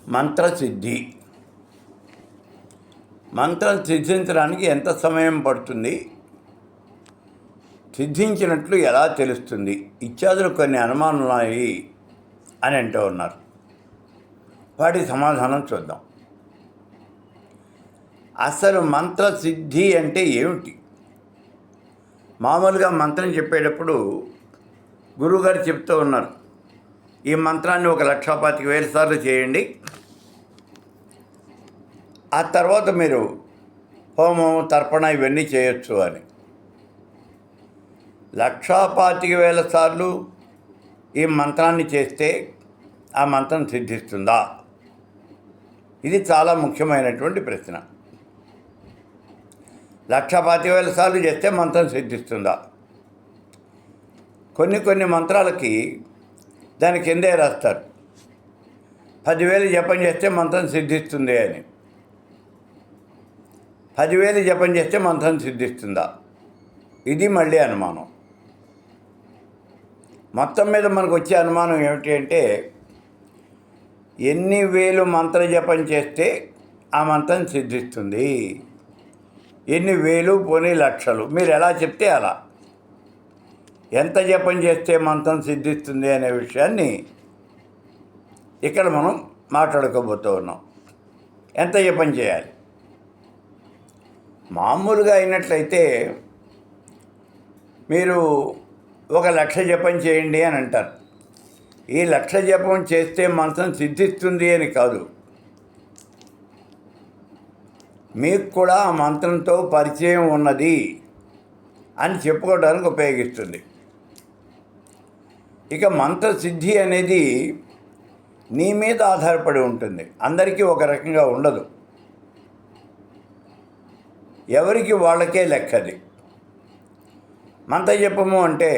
మంత్రసిద్ధి. మంత్రం సిద్ధించడానికి ఎంత సమయం పడుతుంది, సిద్ధించినట్లు ఎలా తెలుస్తుంది ఇత్యాదులు కొన్ని అనుమానాలు ఉన్నాయి అని అంటూ ఉన్నారు. వాటి సమాధానం చూద్దాం. అసలు మంత్రసిద్ధి అంటే ఏమిటి? మామూలుగా మంత్రం చెప్పేటప్పుడు గురువుగారు చెప్తూ ఉన్నారు, ఈ మంత్రాన్ని 1,25,000 సార్లు చేయండి, ఆ తర్వాత మీరు హోమం తర్పణ ఇవన్నీ చేయొచ్చు అని. 1,25,000 సార్లు ఈ మంత్రాన్ని చేస్తే ఆ మంత్రం సిద్ధిస్తుందా? ఇది చాలా ముఖ్యమైనటువంటి ప్రశ్న. 1,25,000 సార్లు చేస్తే మంత్రం సిద్ధిస్తుందా? కొన్ని మంత్రాలకి దాని కిందే రాస్తారు 10,000 జపం చేస్తే మంత్రం సిద్ధిస్తుంది అని. 10,000 జపం చేస్తే మంత్రం సిద్ధిస్తుందా? ఇది మళ్ళీ అనుమానం. మొత్తం మీద మనకు వచ్చే అనుమానం ఏమిటి అంటే, ఎన్ని వేలు మంత్ర జపం చేస్తే ఆ మంత్రం సిద్ధిస్తుంది, ఎన్ని వేలు పోనీ లక్షలు, మీరు ఎలా చెప్తే అలా. ఎంత జపం చేస్తే మంత్రం సిద్ధిస్తుంది అనే విషయాన్ని ఇక్కడ మనం మాట్లాడుకోబోతూ ఉన్నాం. ఎంత జపం చేయాలి? మామూలుగా అయినట్లయితే మీరు 1,00,000 జపం చేయండి అని అంటారు. ఈ 1,00,000 జపం చేస్తే మంత్రం సిద్ధిస్తుంది అని కాదు, మీకు కూడా ఆ మంత్రంతో పరిచయం ఉన్నది అని చెప్పుకోవడానికి ఉపయోగిస్తుంది. ఇక మంత్రసిద్ధి అనేది నీ మీద ఆధారపడి ఉంటుంది, అందరికీ ఒక రకంగా ఉండదు, ఎవరికి వాళ్ళకే లెక్కది. మంత్రజపము అంటే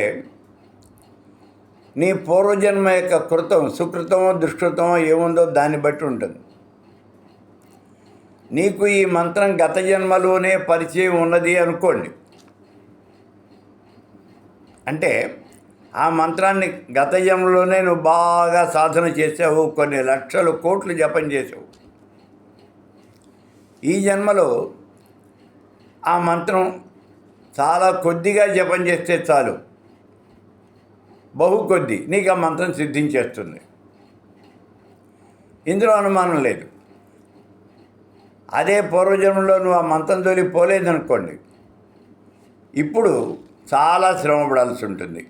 నీ పూర్వజన్మ యొక్క కృతం, సుకృతమో దుష్కృతమో ఏముందో దాన్ని బట్టి ఉంటుంది. నీకు ఈ మంత్రం గత జన్మలోనే పరిచయం ఉన్నది అనుకోండి, అంటే ఆ మంత్రాన్ని గత జన్మలోనే నువ్వు బాగా సాధన చేసావు, కొన్ని లక్షలు కోట్లు జపం చేసావు. ఈ జన్మలో ఆ మంత్రం చాలా కొద్దిగా జపం చేస్తే చాలు, బహు కొద్ది, నీకు ఆ మంత్రం సిద్ధించేస్తుంది. ఇందులో అనుమానం లేదు. అదే పూర్వజన్మలో నువ్వు ఆ మంత్రం తోలి పోలేదనుకోండి, ఇప్పుడు చాలా శ్రమ పడాల్సి ఉంటుంది.